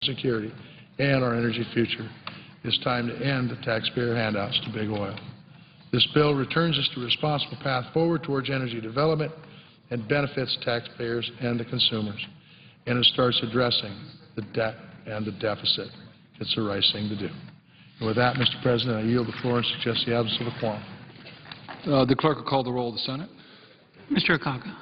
security and our energy future. It's time to end the taxpayer handouts to big oil. This bill returns us to a responsible path forward towards energy development and benefits taxpayers and the consumers. And it starts addressing the debt and the deficit. It's the right thing to do. And with that, Mr. President, I yield the floor and suggest the absence of a quorum. The clerk will call the roll of the Senate. Mr. Akaka.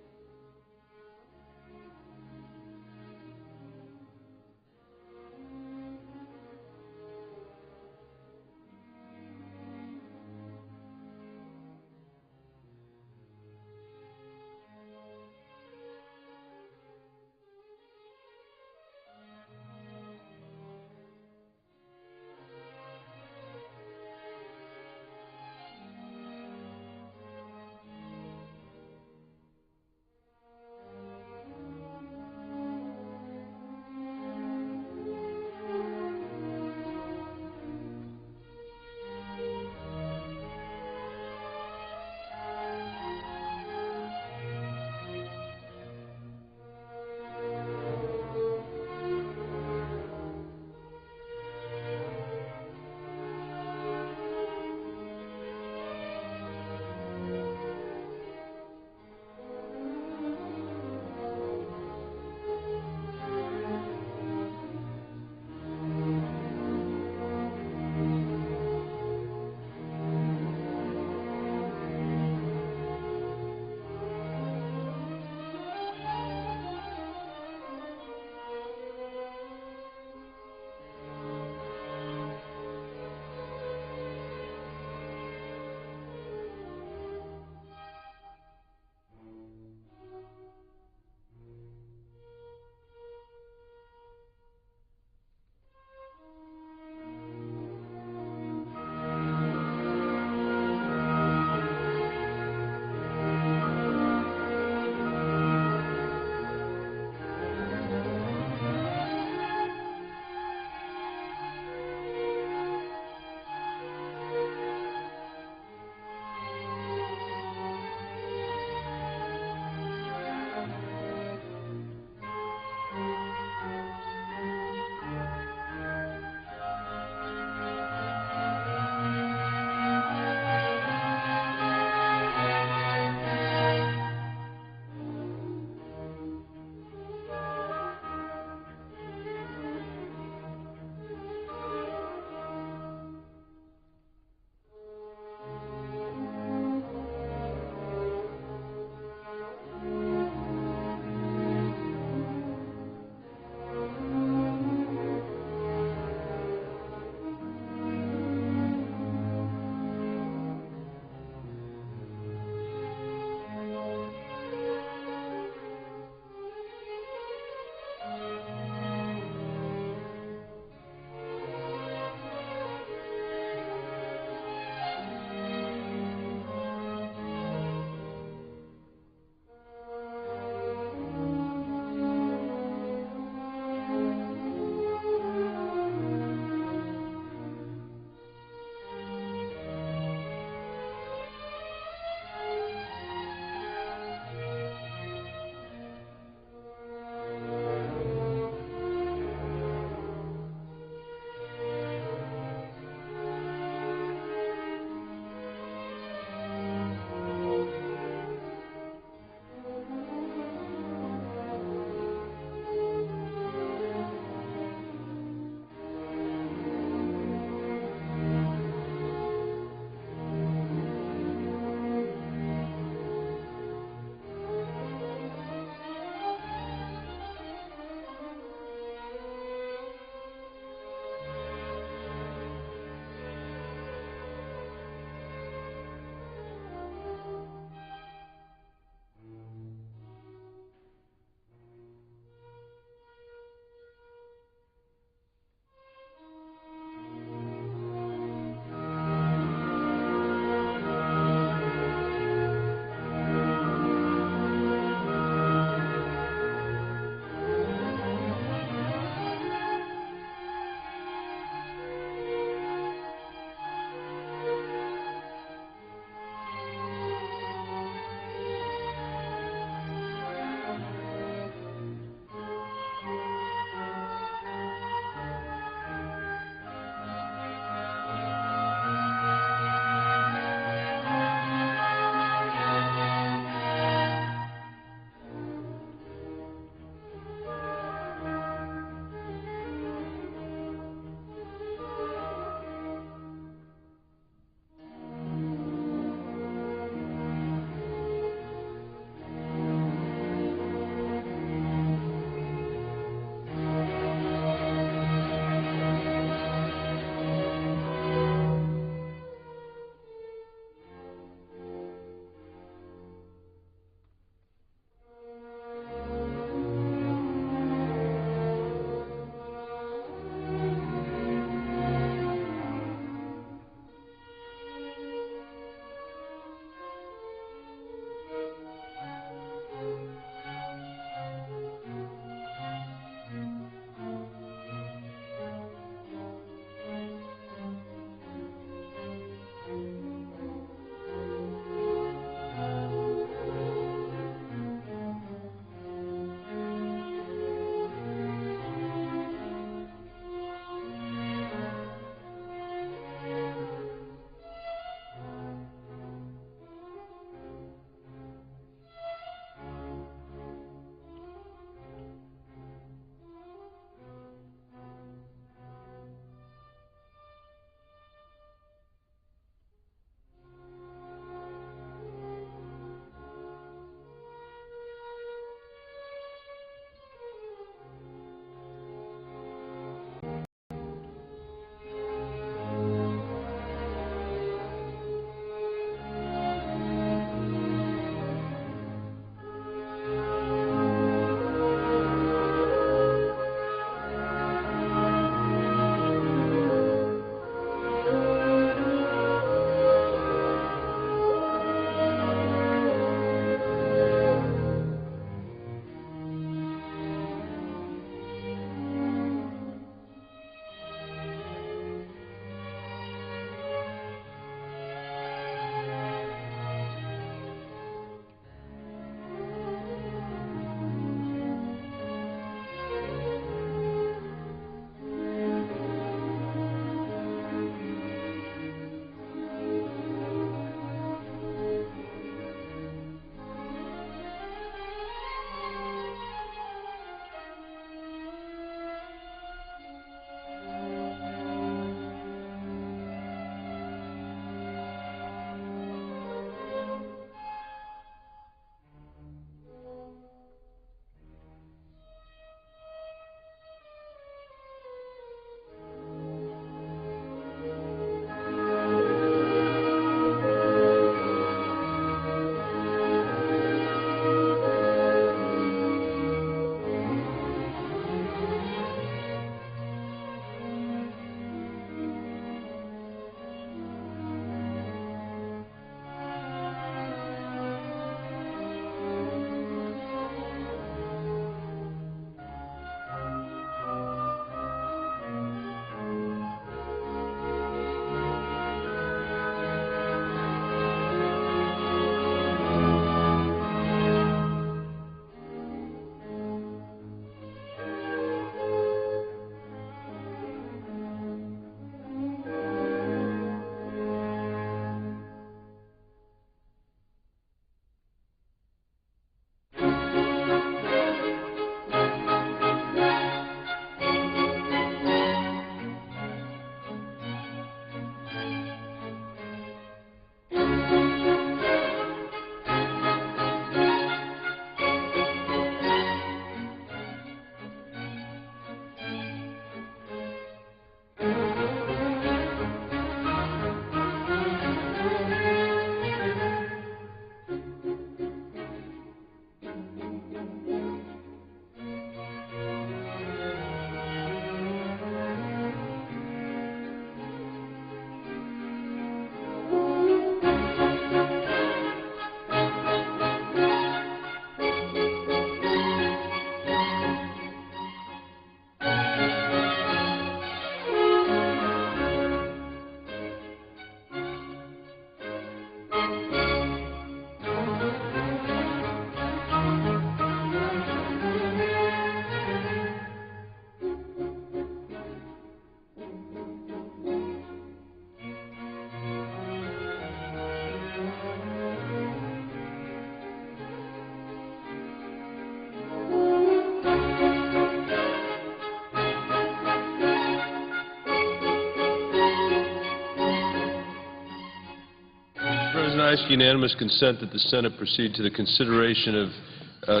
I ask unanimous consent that the Senate proceed to the consideration of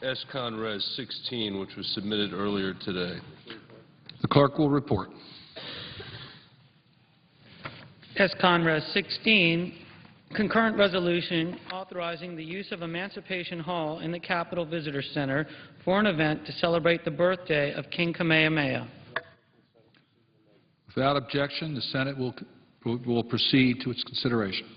S-Con Res 16, which was submitted earlier today. The clerk will report. S-Con Res 16, concurrent resolution authorizing the use of Emancipation Hall in the Capitol Visitor Center for an event to celebrate the birthday of King Kamehameha. Without objection, the Senate will proceed to its consideration.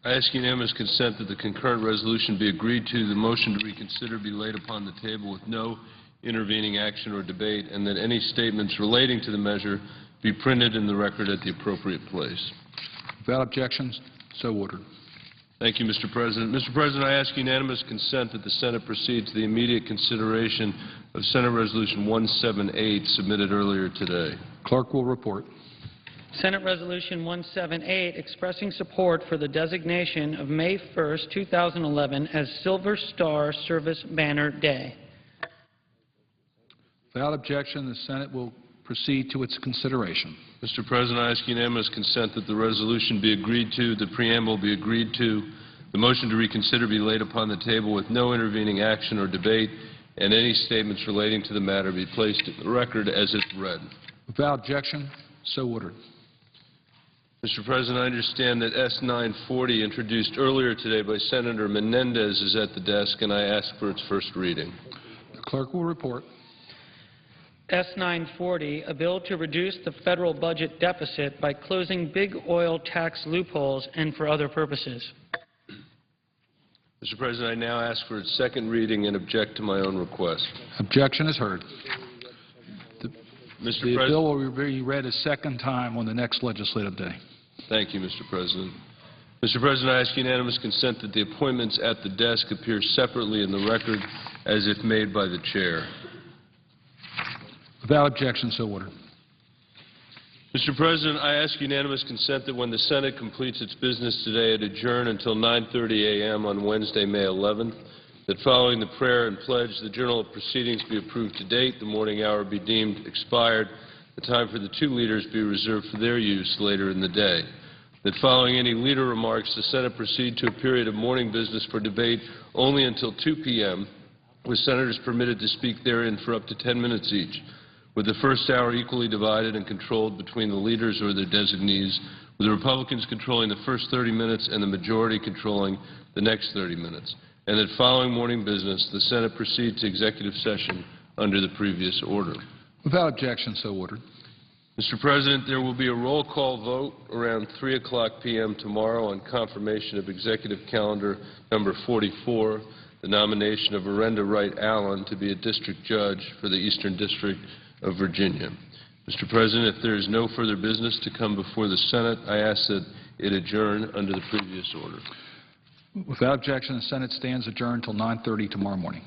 I ask unanimous consent that the concurrent resolution be agreed to, the motion to reconsider be laid upon the table with no intervening action or debate, and that any statements relating to the measure be printed in the record at the appropriate place. Without objections, so ordered. Thank you, Mr. President. Mr. President, I ask unanimous consent that the Senate proceed to the immediate consideration of Senate Resolution 178 submitted earlier today. Clerk will report. Senate Resolution 178 expressing support for the designation of May 1st, 2011 as Silver Star Service Banner Day. Without objection, the Senate will proceed to its consideration. Mr. President, I ask unanimous consent that the resolution be agreed to, the preamble be agreed to, the motion to reconsider be laid upon the table with no intervening action or debate, and any statements relating to the matter be placed in the record as if read. Without objection, so ordered. Mr. President, I understand that S-940, introduced earlier today by Senator Menendez, is at the desk, and I ask for its first reading. The clerk will report. S-940, a bill to reduce the federal budget deficit by closing big oil tax loopholes and for other purposes. Mr. President, I now ask for its second reading and object to my own request. Objection is heard. Mr. The President, bill will be read a second time on the next legislative day. thank you, Mr. President. Mr. President, I ask unanimous consent that the appointments at the desk appear separately in the record as if made by the chair. Without objection, so ordered. Mr. President, I ask unanimous consent that when the Senate completes its business today, it adjourn until 9:30 a.m. on Wednesday, May 11th, that following the prayer and pledge, the journal of proceedings be approved to date, the morning hour be deemed expired, the time for the two leaders be reserved for their use later in the day, that following any leader remarks, the Senate proceed to a period of morning business for debate only until 2 p.m., with senators permitted to speak therein for up to 10 minutes each, with the first hour equally divided and controlled between the leaders or their designees, with the Republicans controlling the first 30 minutes and the majority controlling the next 30 minutes, and that following morning business, the Senate proceed to executive session under the previous order. Without objection, so ordered. Mr. President, there will be a roll call vote around 3 o'clock p.m. tomorrow on confirmation of Executive Calendar number 44, the nomination of Arenda Wright Allen to be a district judge for the Eastern District of Virginia. Mr. President, if there is no further business to come before the Senate, I ask that it adjourn under the previous order. Without objection, the Senate stands adjourned until 9:30 tomorrow morning.